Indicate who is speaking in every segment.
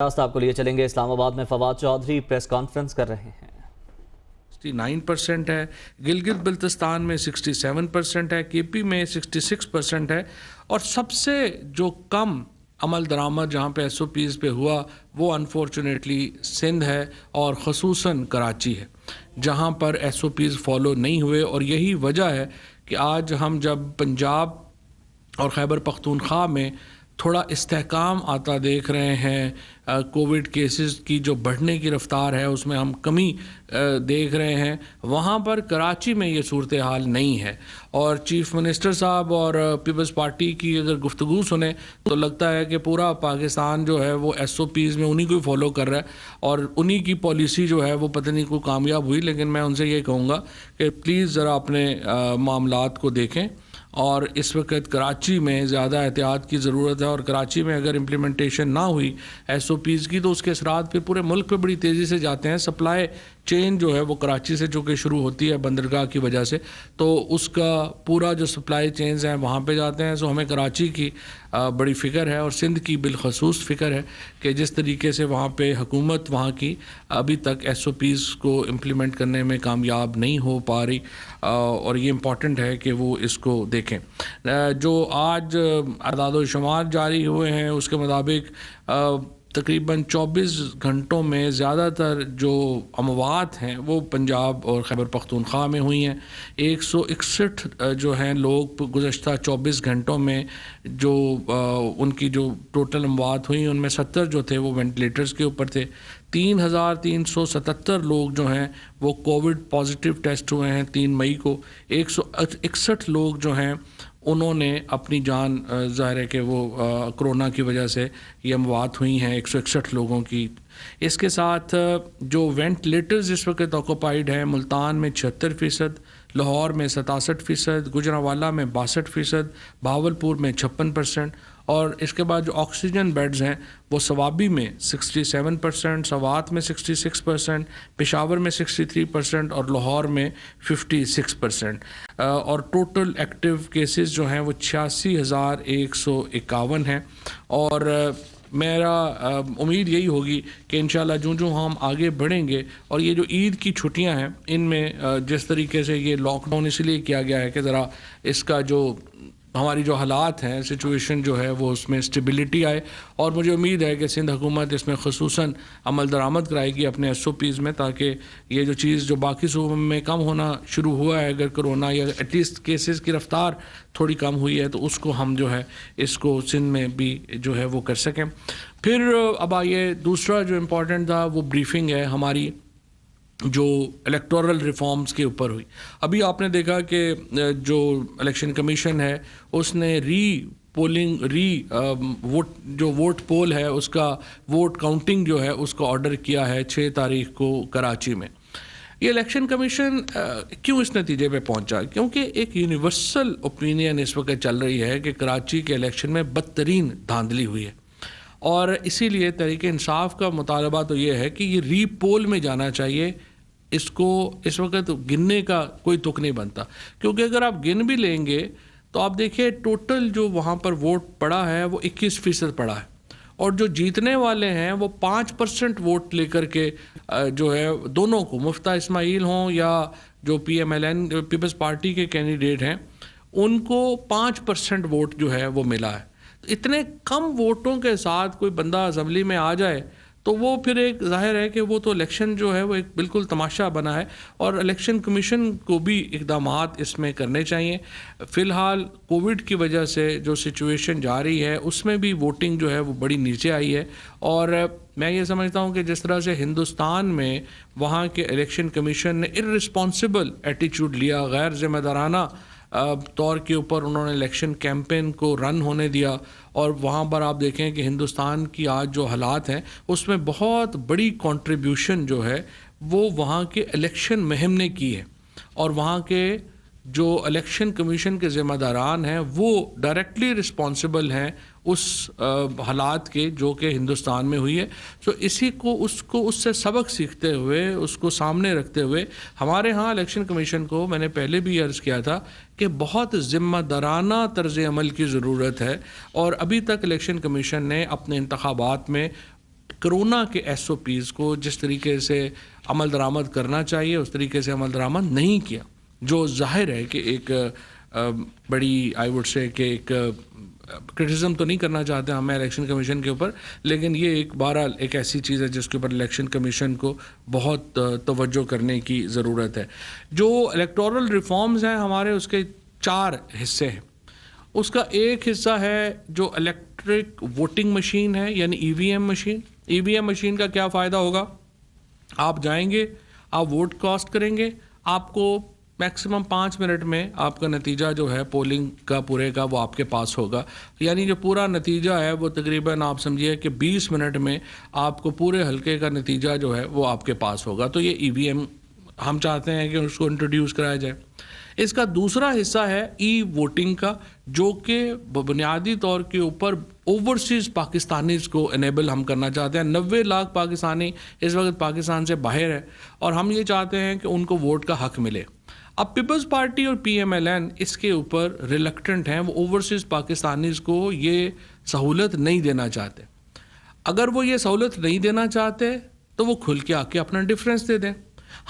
Speaker 1: راست آپ کو لیے چلیں گے اسلام آباد میں فواد چودھری پریس کانفرنس کر رہے ہیں۔
Speaker 2: 69% ہے، گلگت بلتستان میں 67% ہے، کے پی میں 66% ہے، اور سب سے جو کم عمل درآمد جہاں پہ ایس او پیز پہ ہوا وہ انفارچونیٹلی سندھ ہے اور خصوصاً کراچی ہے جہاں پر ایس او پیز فالو نہیں ہوئے، اور یہی وجہ ہے کہ آج ہم جب پنجاب اور خیبر پختونخوا میں تھوڑا استحکام آتا دیکھ رہے ہیں، کووڈ کیسز کی جو بڑھنے کی رفتار ہے اس میں ہم کمی دیکھ رہے ہیں، وہاں پر کراچی میں یہ صورتحال نہیں ہے۔ اور چیف منسٹر صاحب اور پیپلز پارٹی کی اگر گفتگو سنیں تو لگتا ہے کہ پورا پاکستان جو ہے وہ ایس او پیز میں انہی کو فالو کر رہا ہے اور انہی کی پالیسی جو ہے وہ پتہ نہیں کوئی کامیاب ہوئی، لیکن میں ان سے یہ کہوں گا کہ پلیز ذرا اپنے معاملات کو دیکھیں، اور اس وقت کراچی میں زیادہ احتیاط کی ضرورت ہے، اور کراچی میں اگر امپلیمنٹیشن نہ ہوئی ایس او پیز کی تو اس کے اثرات پھر پورے ملک پہ بڑی تیزی سے جاتے ہیں۔ سپلائی چین جو ہے وہ کراچی سے چونکہ شروع ہوتی ہے بندرگاہ کی وجہ سے، تو اس کا پورا جو سپلائی چینز ہیں وہاں پہ جاتے ہیں۔ سو ہمیں کراچی کی بڑی فکر ہے اور سندھ کی بالخصوص فکر ہے کہ جس طریقے سے وہاں پہ حکومت وہاں کی ابھی تک ایس او پیز کو امپلیمنٹ کرنے میں کامیاب نہیں ہو پا رہی، اور یہ امپورٹنٹ ہے کہ وہ اس کو دیکھیں۔ جو آج اعداد و شمار جاری ہوئے ہیں اس کے مطابق تقریباً 24 گھنٹوں میں زیادہ تر جو اموات ہیں وہ پنجاب اور خیبر پختونخوا میں ہوئی ہیں۔ 161 جو ہیں لوگ گزشتہ 24 گھنٹوں میں جو ان کی جو ٹوٹل اموات ہوئیں ان میں 70 جو تھے وہ وینٹیلیٹرز کے اوپر تھے۔ 3377 لوگ جو ہیں وہ کووڈ پازیٹیو ٹیسٹ ہوئے ہیں 3 مئی کو۔ 161 لوگ جو ہیں انہوں نے اپنی جان، ظاہر ہے کہ وہ کرونا کی وجہ سے یہ اموات ہوئی ہیں 161 لوگوں کی۔ اس کے ساتھ جو وینٹیلیٹرز اس وقت آکوپائڈ ہیں، ملتان میں 76%، لاہور میں 67%، گوجرانوالہ میں 62%، بہاولپور میں 56%، اور اس کے بعد جو آکسیجن بیڈز ہیں وہ سوابی میں 67%، سوات میں 66%، پشاور میں 63% اور لاہور میں 56%، اور ٹوٹل ایکٹیو کیسز جو ہیں وہ 86,151 ہیں۔ اور میرا امید یہی ہوگی کہ انشاءاللہ جو ہم آگے بڑھیں گے، اور یہ جو عید کی چھٹیاں ہیں ان میں جس طریقے سے یہ لاک ڈاؤن اس لیے کیا گیا ہے کہ ذرا اس کا جو ہماری جو حالات ہیں، سچویشن جو ہے وہ اس میں اسٹیبلٹی آئے، اور مجھے امید ہے کہ سندھ حکومت اس میں خصوصاً عمل درآمد کرائے گی اپنے ایس او پیز میں، تاکہ یہ جو چیز جو باقی صوبوں میں کم ہونا شروع ہوا ہے، اگر کرونا یا ایٹ لیسٹ کیسز کی رفتار تھوڑی کم ہوئی ہے تو اس کو ہم جو ہے اس کو سندھ میں بھی جو ہے وہ کر سکیں۔ پھر اب آئیے دوسرا جو امپورٹنٹ تھا وہ بریفنگ ہے ہماری جو الیکٹورل ریفارمز کے اوپر ہوئی۔ ابھی آپ نے دیکھا کہ جو الیکشن کمیشن ہے اس نے ووٹ پول ہے اس کا ووٹ کاؤنٹنگ جو ہے اس کا آرڈر کیا ہے 6 تاریخ کو کراچی میں۔ یہ الیکشن کمیشن کیوں اس نتیجے پہ پہنچا؟ کیونکہ ایک یونیورسل اوپینین اس وقت چل رہی ہے کہ کراچی کے الیکشن میں بدترین دھاندلی ہوئی ہے، اور اسی لیے تحریک انصاف کا مطالبہ تو یہ ہے کہ یہ ری پول میں جانا چاہیے۔ اس کو اس وقت گننے کا کوئی تک نہیں بنتا، کیونکہ اگر آپ گن بھی لیں گے تو آپ دیکھیں ٹوٹل جو وہاں پر ووٹ پڑا ہے وہ 21% پڑا ہے، اور جو جیتنے والے ہیں وہ 5% ووٹ لے کر کے جو ہے دونوں کو، مفتہ اسماعیل ہوں یا جو PMLN پیپلز پارٹی کے کینڈیڈیٹ ہیں، ان کو 5% ووٹ جو ہے وہ ملا ہے۔ اتنے کم ووٹوں کے ساتھ کوئی بندہ اسمبلی میں آ جائے تو وہ پھر ایک ظاہر ہے کہ وہ تو الیکشن جو ہے وہ ایک بالکل تماشا بنا ہے، اور الیکشن کمیشن کو بھی اقدامات اس میں کرنے چاہیے۔ فی الحال کووڈ کی وجہ سے جو سچویشن جاری ہے اس میں بھی ووٹنگ جو ہے وہ بڑی نیچے آئی ہے، اور میں یہ سمجھتا ہوں کہ جس طرح سے ہندوستان میں وہاں کے الیکشن کمیشن نے ارسپانسبل ایٹیچیوڈ لیا، غیر ذمہ دارانہ طور کے اوپر انہوں نے الیکشن کیمپین کو رن ہونے دیا، اور وہاں پر آپ دیکھیں کہ ہندوستان کی آج جو حالات ہیں اس میں بہت بڑی کنٹریبیوشن جو ہے وہ وہاں کے الیکشن مہم نے کی ہے، اور وہاں کے جو الیکشن کمیشن کے ذمہ داران ہیں وہ ڈائریکٹلی رسپانسبل ہیں اس حالات کے جو کہ ہندوستان میں ہوئی ہے۔ تو اس سے سبق سیکھتے ہوئے، اس کو سامنے رکھتے ہوئے ہمارے ہاں الیکشن کمیشن کو، میں نے پہلے بھی عرض کیا تھا کہ بہت ذمہ دارانہ طرز عمل کی ضرورت ہے، اور ابھی تک الیکشن کمیشن نے اپنے انتخابات میں کرونا کے ایس او پیز کو جس طریقے سے عمل درآمد کرنا چاہیے اس طریقے سے عمل درآمد نہیں کیا، جو ظاہر ہے کہ ایک بڑی آئی وڈ سے کہ ایک کرٹیسزم تو نہیں کرنا چاہتے ہمیں الیکشن کمیشن کے اوپر، لیکن یہ ایک بہرحال ایک ایسی چیز ہے جس کے اوپر الیکشن کمیشن کو بہت توجہ کرنے کی ضرورت ہے۔ جو الیکٹورل ریفارمز ہیں ہمارے، اس کے 4 حصے ہیں۔ اس کا ایک حصہ ہے جو الیکٹرک ووٹنگ مشین ہے، یعنی ای وی ایم مشین۔ ای وی ایم مشین کا کیا فائدہ ہوگا؟ آپ جائیں گے، آپ ووٹ کاسٹ کریں گے، آپ کو میکسیمم 5 منٹ میں آپ کا نتیجہ جو ہے پولنگ کا پورے کا وہ آپ کے پاس ہوگا، یعنی جو پورا نتیجہ ہے وہ تقریباً آپ سمجھیے کہ 20 منٹ میں آپ کو پورے حلقے کا نتیجہ جو ہے وہ آپ کے پاس ہوگا۔ تو یہ ای وی ایم ہم چاہتے ہیں کہ اس کو انٹروڈیوس کرایا جائے۔ اس کا دوسرا حصہ ہے ای ووٹنگ کا، جو کہ بنیادی طور کے اوپر اوورسیز پاکستانیز کو انیبل ہم کرنا چاہتے ہیں۔ 90 لاکھ پاکستانی اس وقت پاکستان سے باہر ہے اور ہم یہ چاہتے ہیں کہ ان کو ووٹ کا حق ملے۔ اب پیپلز پارٹی اور پی ایم ایل این اس کے اوپر ریلکٹنٹ ہیں، وہ اوورسیز پاکستانیز کو یہ سہولت نہیں دینا چاہتے۔ اگر وہ یہ سہولت نہیں دینا چاہتے تو وہ کھل کے آ کے اپنا ڈفرینس دے دیں۔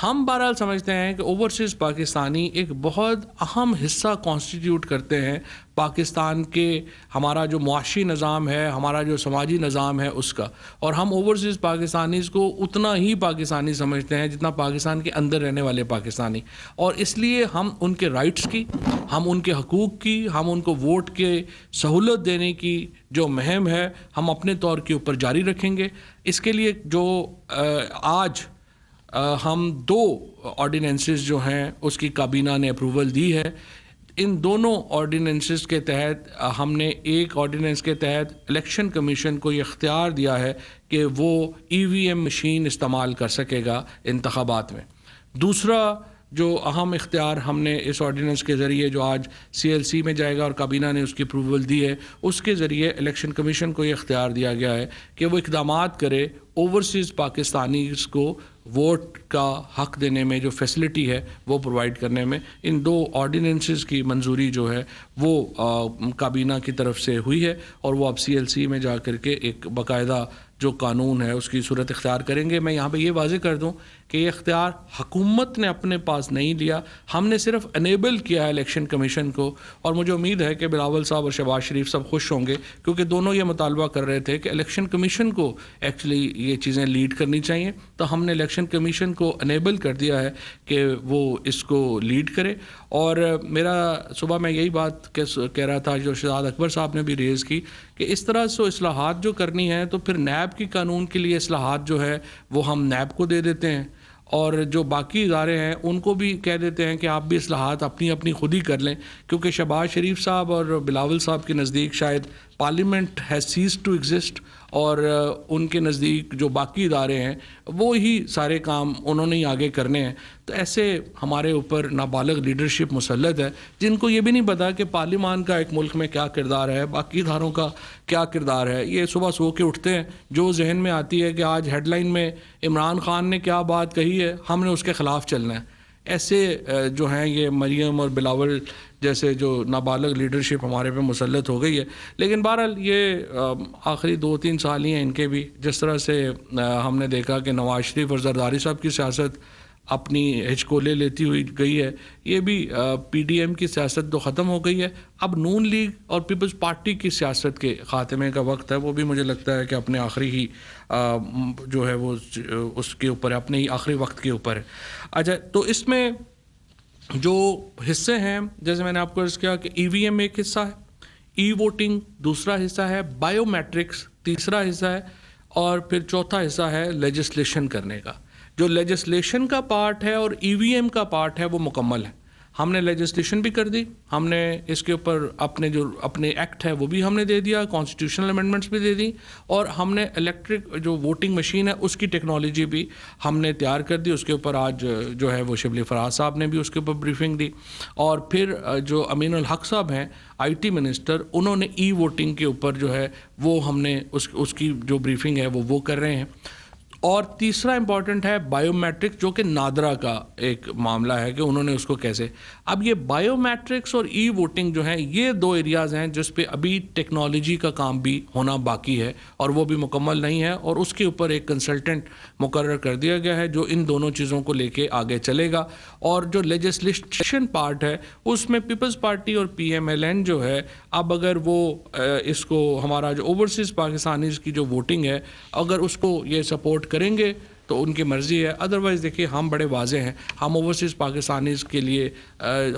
Speaker 2: ہم بہرحال سمجھتے ہیں کہ اوورسیز پاکستانی ایک بہت اہم حصہ کانسٹیٹیوٹ کرتے ہیں پاکستان کے، ہمارا جو معاشی نظام ہے، ہمارا جو سماجی نظام ہے اس کا، اور ہم اوورسیز پاکستانیز کو اتنا ہی پاکستانی سمجھتے ہیں جتنا پاکستان کے اندر رہنے والے پاکستانی، اور اس لیے ہم ان کے رائٹس کی، ہم ان کے حقوق کی، ہم ان کو ووٹ کے سہولت دینے کی جو مہم ہے ہم اپنے طور کے اوپر جاری رکھیں گے۔ اس کے لیے جو آج ہم 2 آرڈیننسز جو ہیں اس کی کابینہ نے اپروول دی ہے۔ ان دونوں آرڈیننسز کے تحت ہم نے ایک آرڈیننس کے تحت الیکشن کمیشن کو یہ اختیار دیا ہے کہ وہ ای وی ایم مشین استعمال کر سکے گا انتخابات میں۔ دوسرا جو اہم اختیار ہم نے اس آرڈیننس کے ذریعے جو آج سی ایل سی میں جائے گا اور کابینہ نے اس کی اپروول دی ہے، اس کے ذریعے الیکشن کمیشن کو یہ اختیار دیا گیا ہے کہ وہ اقدامات کرے اوورسیز پاکستانیز کو ووٹ کا حق دینے میں، جو فیسلٹی ہے وہ پرووائڈ کرنے میں۔ ان 2 آرڈیننسز کی منظوری جو ہے وہ کابینہ کی طرف سے ہوئی ہے اور وہ اب سی ایل سی میں جا کر کے ایک باقاعدہ جو قانون ہے اس کی صورت اختیار کریں گے۔ میں یہاں پہ یہ واضح کر دوں کہ یہ اختیار حکومت نے اپنے پاس نہیں لیا، ہم نے صرف انیبل کیا ہے الیکشن کمیشن کو، اور مجھے امید ہے کہ بلاول صاحب اور شہباز شریف صاحب خوش ہوں گے، کیونکہ دونوں یہ مطالبہ کر رہے تھے کہ الیکشن کمیشن کو ایکچولی یہ چیزیں لیڈ کرنی چاہیے، تو ہم نے الیکشن کمیشن کو انیبل کر دیا ہے کہ وہ اس کو لیڈ کرے۔ اور میرا صبح میں یہی بات کہہ رہا تھا جو شہزاد اکبر صاحب نے بھی ریز کی کہ اس طرح سے اصلاحات جو کرنی ہے تو پھر نیب کی قانون کے لیے اصلاحات جو ہے وہ ہم نیب کو دے دیتے ہیں، اور جو باقی ادارے ہیں ان کو بھی کہہ دیتے ہیں کہ آپ بھی اصلاحات اپنی خود ہی کر لیں، کیونکہ شہباز شریف صاحب اور بلاول صاحب کے نزدیک شاید parliament has ceased to exist, اور ان کے نزدیک جو باقی ادارے ہیں وہ ہی سارے کام انہوں نے ہی آگے کرنے ہیں۔ تو ایسے ہمارے اوپر نابالغ لیڈرشپ مسلط ہے جن کو یہ بھی نہیں پتا کہ پارلیمان کا ایک ملک میں کیا کردار ہے، باقی اداروں کا کیا کردار ہے۔ یہ صبح سو کے اٹھتے ہیں، جو ذہن میں آتی ہے کہ آج ہیڈ لائن میں عمران خان نے کیا بات کہی ہے، ہم نے اس کے خلاف چلنا ہے۔ ایسے جو ہیں یہ مریم اور بلاول جیسے جو نابالغ لیڈرشپ ہمارے پہ مسلط ہو گئی ہے۔ لیکن بہرحال یہ آخری 2-3 سال ہی ہیں ان کے بھی، جس طرح سے ہم نے دیکھا کہ نواز شریف اور زرداری صاحب کی سیاست اپنی ہچکولے لیتی ہوئی گئی ہے، یہ بھی پی ڈی ایم کی سیاست تو ختم ہو گئی ہے، اب نون لیگ اور پیپلز پارٹی کی سیاست کے خاتمے کا وقت ہے، وہ بھی مجھے لگتا ہے کہ اپنے آخری ہی جو ہے وہ اس کے اوپر اپنے ہی آخری وقت کے اوپر ہے۔ اچھا، تو اس میں جو حصے ہیں جیسے میں نے آپ کو عرض کیا کہ ای وی ایم ایک حصہ ہے، ای ووٹنگ دوسرا حصہ ہے، بائیو میٹرکس تیسرا حصہ ہے، اور پھر چوتھا حصہ ہے لیجسلیشن کرنے کا۔ جو لیجسلیشن کا پارٹ ہے اور ای وی ایم کا پارٹ ہے وہ مکمل ہے، ہم نے لیجسلیشن بھی کر دی، ہم نے اس کے اوپر اپنے ایکٹ ہے وہ بھی ہم نے دے دیا، کانسٹیٹیوشنل امینڈمنٹس بھی دے دی، اور ہم نے الیکٹرک جو ووٹنگ مشین ہے اس کی ٹیکنالوجی بھی ہم نے تیار کر دی۔ اس کے اوپر آج جو ہے وہ شبلی فراز صاحب نے بھی اس کے اوپر بریفنگ دی، اور پھر جو امین الحق صاحب ہیں آئی ٹی منسٹر، انہوں نے ای ووٹنگ کے اوپر جو ہے وہ ہم نے اس کی جو بریفنگ ہے وہ کر رہے ہیں۔ اور تیسرا امپورٹنٹ ہے بائیو میٹرکس، جو کہ نادرا کا ایک معاملہ ہے کہ انہوں نے اس کو کیسے. اب یہ بائیو میٹرکس اور ای ووٹنگ جو ہیں یہ دو ایریاز ہیں جس پہ ابھی ٹیکنالوجی کا کام بھی ہونا باقی ہے اور وہ بھی مکمل نہیں ہے، اور اس کے اوپر ایک کنسلٹنٹ مقرر کر دیا گیا ہے جو ان دونوں چیزوں کو لے کے آگے چلے گا. اور جو لیجسلیشن پارٹ ہے اس میں پیپلز پارٹی اور پی ایم ایل این جو ہے، اب اگر وہ اس کو ہمارا جو اوورسیز پاکستانیز کی جو ووٹنگ ہے اگر اس کو یہ سپورٹ کریں گے تو ان کی مرضی ہے. ادروائز دیکھیے ہم بڑے واضح ہیں، ہم اوورسیز پاکستانیز کے لیے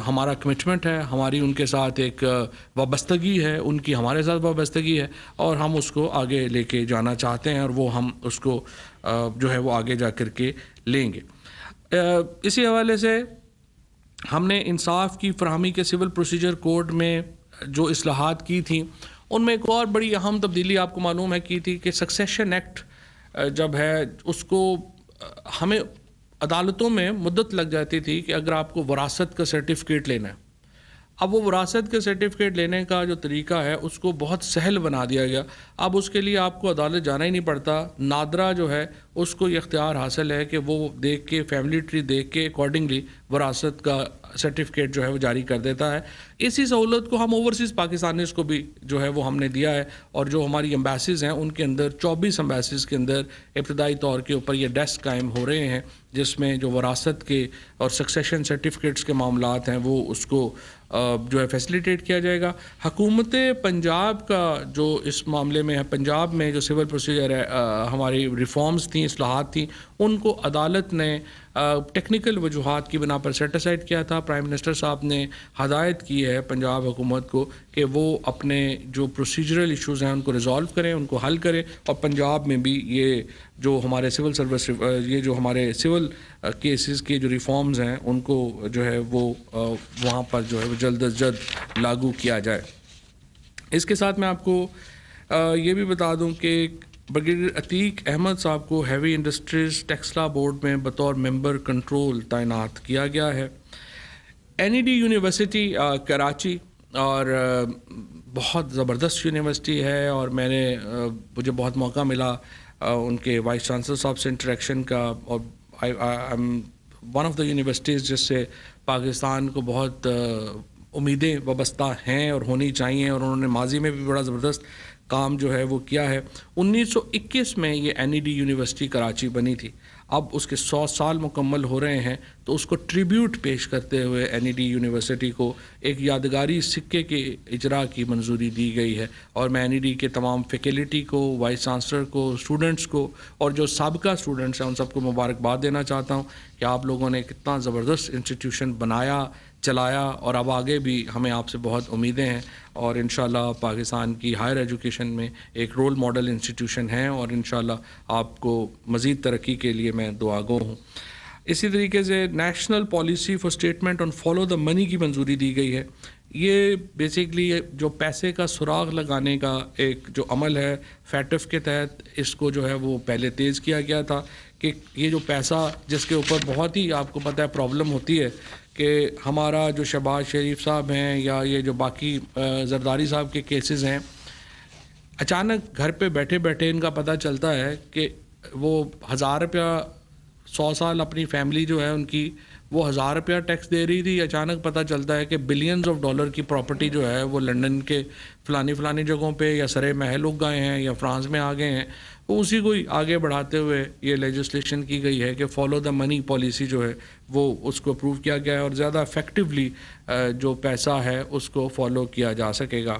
Speaker 2: ہمارا کمٹمنٹ ہے، ہماری ان کے ساتھ ایک وابستگی ہے، ان کی ہمارے ساتھ وابستگی ہے، اور ہم اس کو آگے لے کے جانا چاہتے ہیں، اور وہ ہم اس کو جو ہے وہ آگے جا کر کے لیں گے. اسی حوالے سے ہم نے انصاف کی فراہمی کے سول پروسیجر کوڈ میں جو اصلاحات کی تھیں ان میں ایک اور بڑی اہم تبدیلی آپ کو معلوم ہے کی تھی کہ سکسیشن ایکٹ جب ہے اس کو ہمیں عدالتوں میں مدت لگ جاتی تھی کہ اگر آپ کو وراثت کا سرٹیفکیٹ لینا ہے. اب وہ وراثت کے سرٹیفکیٹ لینے کا جو طریقہ ہے اس کو بہت سہل بنا دیا گیا. اب اس کے لیے آپ کو عدالت جانا ہی نہیں پڑتا. نادرا جو ہے اس کو یہ اختیار حاصل ہے کہ وہ دیکھ کے فیملی ٹری دیکھ کے اکارڈنگلی وراثت کا سرٹیفکیٹ جو ہے وہ جاری کر دیتا ہے. اسی سہولت کو ہم اوورسیز پاکستانیز کو بھی جو ہے وہ ہم نے دیا ہے، اور جو ہماری ایمبیسیز ہیں ان کے اندر 24 ایمبیسیز کے اندر ابتدائی طور کے اوپر یہ ڈیسک قائم ہو رہے ہیں جس میں جو وراثت کے اور سکسیشن سرٹیفکیٹس کے معاملات ہیں وہ اس کو جو ہے فیسیلیٹیٹ کیا جائے گا. حکومت پنجاب کا جو اس معاملے میں ہے، پنجاب میں جو سول پروسیجر ہے ہماری ریفارمز تھیں، اصلاحات تھیں، ان کو عدالت نے ٹیکنیکل وجوہات کی بنا پر سیٹ اسائڈ کیا تھا. پرائم منسٹر صاحب نے ہدایت کی ہے پنجاب حکومت کو کہ وہ اپنے جو پروسیجرل ایشوز ہیں ان کو ریزالو کریں، ان کو حل کریں، اور پنجاب میں بھی یہ جو ہمارے سول سروس یہ جو ہمارے سول کیسز کے جو ریفارمز ہیں ان کو جو ہے وہ وہاں پر جو ہے وہ جلد از جلد لاگو کیا جائے. اس کے ساتھ میں آپ کو یہ بھی بتا دوں کہ بریگیڈیئر عتیق احمد صاحب کو ہیوی انڈسٹریز ٹیکسلا بورڈ میں بطور ممبر کنٹرول تعینات کیا گیا ہے. N E D university Karachi اور بہت زبردست یونیورسٹی ہے، اور مجھے بہت موقع ملا ان کے وائس چانسلر صاحب سے انٹریکشن کا، اور I am one of the universities جس سے پاکستان کو بہت امیدیں وابستہ ہیں اور ہونی چاہیے، اور انہوں نے ماضی میں بھی بڑا زبردست کام جو ہے وہ کیا ہے. 1921 میں یہ N E D university Karachi بنی تھی. اب اس کے 100 سال مکمل ہو رہے ہیں، تو اس کو ٹریبیوٹ پیش کرتے ہوئے این ای ڈی یونیورسٹی کو ایک یادگاری سکے کے اجرا کی منظوری دی گئی ہے. اور میں این ای ڈی کے تمام فیکلٹی کو، وائس چانسلر کو، اسٹوڈنٹس کو، اور جو سابقہ اسٹوڈنٹس ہیں ان سب کو مبارکباد دینا چاہتا ہوں کہ آپ لوگوں نے کتنا زبردست انسٹیٹیوشن بنایا، چلایا، اور اب آگے بھی ہمیں آپ سے بہت امیدیں ہیں، اور انشاءاللہ پاکستان کی ہائر ایجوکیشن میں ایک رول ماڈل انسٹیٹیوشن ہیں، اور انشاءاللہ آپ کو مزید ترقی کے لیے میں دعا گو ہوں. اسی طریقے سے national policy for statement on follow the money کی منظوری دی گئی ہے. یہ بیسیکلی جو پیسے کا سراغ لگانے کا ایک جو عمل ہے فیٹف کے تحت، اس کو جو ہے وہ پہلے تیز کیا گیا تھا کہ یہ جو پیسہ جس کے اوپر بہت ہی آپ کو پتہ ہے پرابلم ہوتی ہے کہ ہمارا جو شہباز شریف صاحب ہیں یا یہ جو باقی زرداری صاحب کے کیسز ہیں، اچانک گھر پہ بیٹھے بیٹھے ان کا پتہ چلتا ہے کہ وہ 1000 روپیہ 100 سال اپنی فیملی جو ہے ان کی وہ 1000 روپیہ ٹیکس دے رہی تھی. اچانک پتہ چلتا ہے کہ بلینز آف ڈالر کی پراپرٹی جو ہے وہ لنڈن کے فلانی جگہوں پہ یا سرے محل اگ گئے ہیں یا فرانس میں آ گئے ہیں. تو اسی کو ہی آگے بڑھاتے ہوئے یہ لیجسلیشن کی گئی ہے کہ فالو دا منی پالیسی جو ہے وہ اس کو اپروو کیا گیا ہے، اور زیادہ افیکٹولی جو پیسہ ہے اس کو فالو کیا جا سکے گا.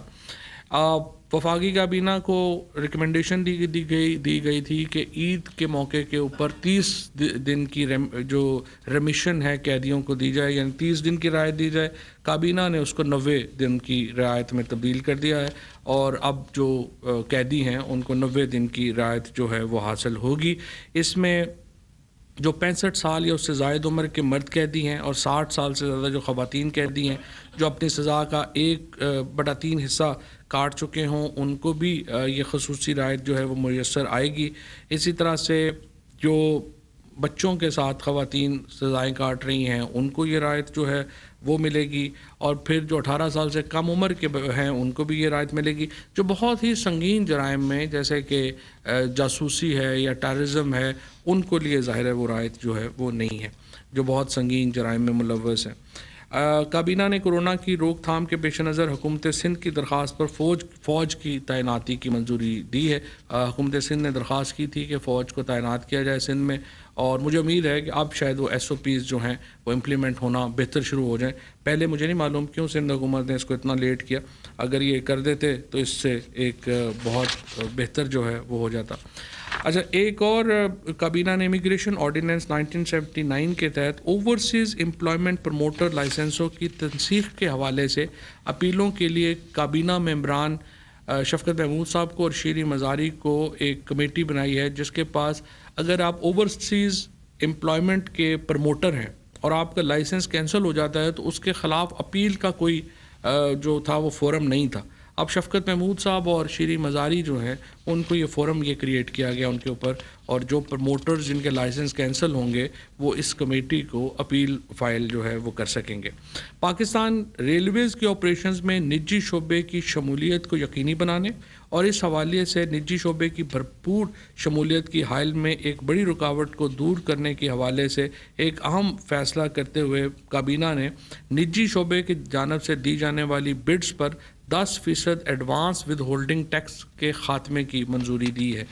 Speaker 2: وفاقی کابینہ کو ریکمنڈیشن دی گئی تھی کہ عید کے موقع کے اوپر 30 دن کی جو ریمیشن ہے قیدیوں کو دی جائے، یعنی 30 دن کی رعایت دی جائے. کابینہ نے اس کو 90 دن کی رعایت میں تبدیل کر دیا ہے، اور اب جو قیدی ہیں ان کو 90 دن کی رعایت جو ہے وہ حاصل ہوگی. اس میں جو 65 سال یا اس سے زائد عمر کے مرد قیدی ہیں اور 60 سال سے زیادہ جو خواتین قیدی ہیں جو اپنی سزا کا 1/3 حصہ کاٹ چکے ہوں، ان کو بھی یہ خصوصی رعایت جو ہے وہ میسر آئے گی. اسی طرح سے جو بچوں کے ساتھ خواتین سزائیں کاٹ رہی ہیں ان کو یہ رعایت جو ہے وہ ملے گی، اور پھر جو 18 سال سے کم عمر کے ہیں ان کو بھی یہ رعایت ملے گی. جو بہت ہی سنگین جرائم میں جیسے کہ جاسوسی ہے یا ٹیررزم ہے ان کو لیے ظاہر ہے وہ رعایت جو ہے وہ نہیں ہے، جو بہت سنگین جرائم میں ملوث ہیں. کابینہ نے کورونا کی روک تھام کے پیش نظر حکومت سندھ کی درخواست پر فوج کی تعیناتی کی منظوری دی ہے. حکومت سندھ نے درخواست کی تھی کہ فوج کو تعینات کیا جائے سندھ میں، اور مجھے امید ہے کہ اب شاید وہ SOPs جو ہیں وہ امپلیمنٹ ہونا بہتر شروع ہو جائیں. پہلے مجھے نہیں معلوم کیوں سندھ حکومت نے اس کو اتنا لیٹ کیا. اگر یہ کر دیتے تو اس سے ایک بہت بہتر جو ہے وہ ہو جاتا. اچھا، ایک اور کابینہ نے امیگریشن آرڈیننس 1979 کے تحت اوورسیز امپلائمنٹ پروموٹر لائسنسوں کی تنسیخ کے حوالے سے اپیلوں کے لیے کابینہ ممبران شفقت محمود صاحب کو اور شیریں مزاری کو ایک کمیٹی بنائی ہے، جس کے پاس اگر آپ اوورسیز امپلائمنٹ کے پروموٹر ہیں اور آپ کا لائسنس کینسل ہو جاتا ہے تو اس کے خلاف اپیل کا کوئی جو تھا وہ فورم نہیں تھا. اب شفقت محمود صاحب اور شیریں مزاری جو ہیں ان کو یہ فورم یہ کریٹ کیا گیا ان کے اوپر، اور جو پروموٹرز جن کے لائسنس کینسل ہوں گے وہ اس کمیٹی کو اپیل فائل جو ہے وہ کر سکیں گے. پاکستان ریلویز کے آپریشنز میں نجی شعبے کی شمولیت کو یقینی بنانے اور اس حوالے سے نجی شعبے کی بھرپور شمولیت کی حائل میں ایک بڑی رکاوٹ کو دور کرنے کے حوالے سے ایک اہم فیصلہ کرتے ہوئے کابینہ نے نجی شعبے کی جانب سے دی جانے والی بڈز پر 10% ایڈوانس ود ہولڈنگ ٹیکس کے خاتمے کی منظوری دی ہے.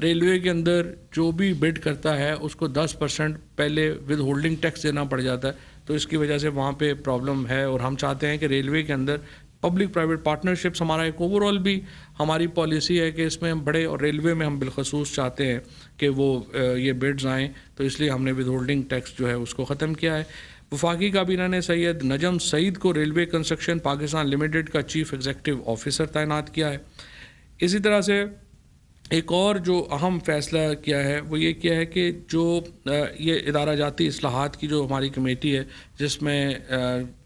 Speaker 2: ریلوے کے اندر جو بھی بڈ کرتا ہے اس کو 10% پہلے ود ہولڈنگ ٹیکس دینا پڑ جاتا ہے، تو اس کی وجہ سے وہاں پہ پرابلم ہے. اور ہم چاہتے ہیں کہ ریلوے کے اندر پبلک پرائیویٹ پارٹنرشپس ہمارا ایک اوور آل بھی ہماری پالیسی ہے کہ اس میں ہم بڑے، اور ریلوے میں ہم بالخصوص چاہتے ہیں کہ وہ یہ بڈز آئیں، تو اس لیے ہم نے ود ہولڈنگ ٹیکس جو ہے اس کو ختم کیا ہے. وفاقی کابینہ نے سید نجم سعید کو ریلوے کنسٹرکشن پاکستان لمیٹڈ کا چیف ایگزیکٹو آفیسر تعینات کیا ہے. اسی طرح سے ایک اور جو اہم فیصلہ کیا ہے وہ یہ کیا ہے کہ جو یہ ادارہ جاتی اصلاحات کی جو ہماری کمیٹی ہے جس میں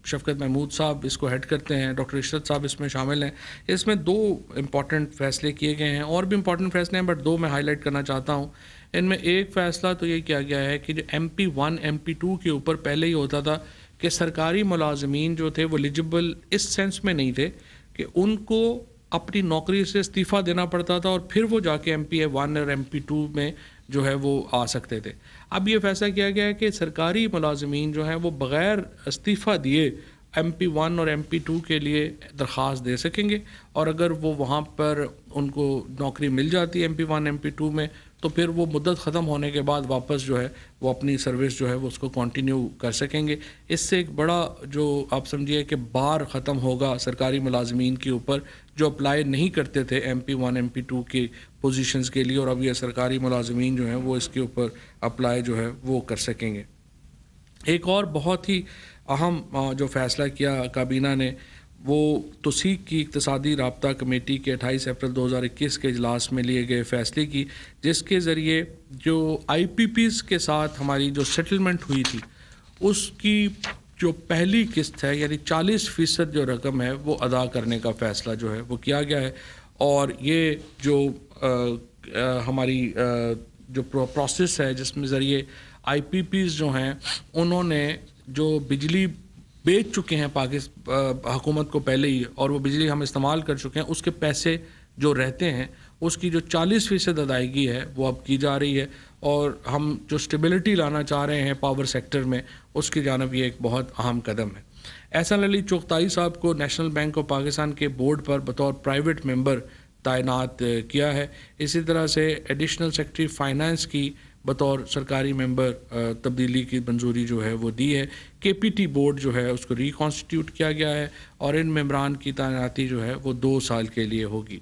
Speaker 2: شفقت محمود صاحب اس کو ہیڈ کرتے ہیں، ڈاکٹر عشرت صاحب اس میں شامل ہیں، اس میں 2 امپورٹنٹ فیصلے کیے گئے ہیں، اور بھی امپورٹنٹ فیصلے ہیں بٹ 2 میں ہائی لائٹ کرنا چاہتا ہوں. ان میں ایک فیصلہ تو یہ کیا گیا ہے کہ جو MP1 MP2 کے اوپر پہلے ہی ہوتا تھا کہ سرکاری ملازمین جو تھے وہ ایلیجبل اس سینس میں نہیں تھے کہ ان کو اپنی نوکری سے استعفیٰ دینا پڑتا تھا اور پھر وہ جا کے MP1 اور MP2 میں جو ہے وہ آ سکتے تھے. اب یہ فیصلہ کیا گیا ہے کہ سرکاری ملازمین جو ہیں وہ بغیر استعفیٰ دیے MP1 اور MP2 کے لیے درخواست دے سکیں گے، اور اگر وہ وہاں پر ان کو نوکری مل جاتی ہے MP1 MP2 میں تو پھر وہ مدت ختم ہونے کے بعد واپس جو ہے وہ اپنی سروس جو ہے وہ اس کو کنٹینیو کر سکیں گے. اس سے ایک بڑا جو آپ سمجھیے کہ بار ختم ہوگا سرکاری ملازمین کے اوپر جو اپلائی نہیں کرتے تھے MP1 MP2 کی پوزیشنز کے لیے، اور اب یہ سرکاری ملازمین جو ہیں وہ اس کے اوپر اپلائی جو ہے وہ کر سکیں گے. ایک اور بہت ہی اہم جو فیصلہ کیا کابینہ نے وہ توثیق کی اقتصادی رابطہ کمیٹی کے 28 اپریل 2021 کے اجلاس میں لیے گئے فیصلے کی، جس کے ذریعے جو IPPs کے ساتھ ہماری جو سیٹلمنٹ ہوئی تھی اس کی جو پہلی قسط ہے یعنی 40% جو رقم ہے وہ ادا کرنے کا فیصلہ جو ہے وہ کیا گیا ہے. اور یہ جو ہماری جو پروسیس ہے جس میں ذریعے IPPs جو ہیں انہوں نے جو بجلی بیچ چکے ہیں حکومت کو پہلے ہی اور وہ بجلی ہم استعمال کر چکے ہیں، اس کے پیسے جو رہتے ہیں اس کی جو 40% ادائیگی ہے وہ اب کی جا رہی ہے. اور ہم جو اسٹیبلٹی لانا چاہ رہے ہیں پاور سیکٹر میں اس کی جانب یہ ایک بہت اہم قدم ہے. احسان علی چغتائی صاحب کو نیشنل بینک آف پاکستان کے بورڈ پر بطور پرائیویٹ ممبر تعینات کیا ہے. اسی طرح سے ایڈیشنل سیکرٹری فائنانس کی بطور سرکاری ممبر تبدیلی کی منظوری جو ہے وہ دی ہے. KPT بورڈ جو ہے اس کو ریکانسٹیٹیوٹ کیا گیا ہے اور ان ممبران کی تعیناتی جو ہے وہ 2 سال کے لیے ہوگی.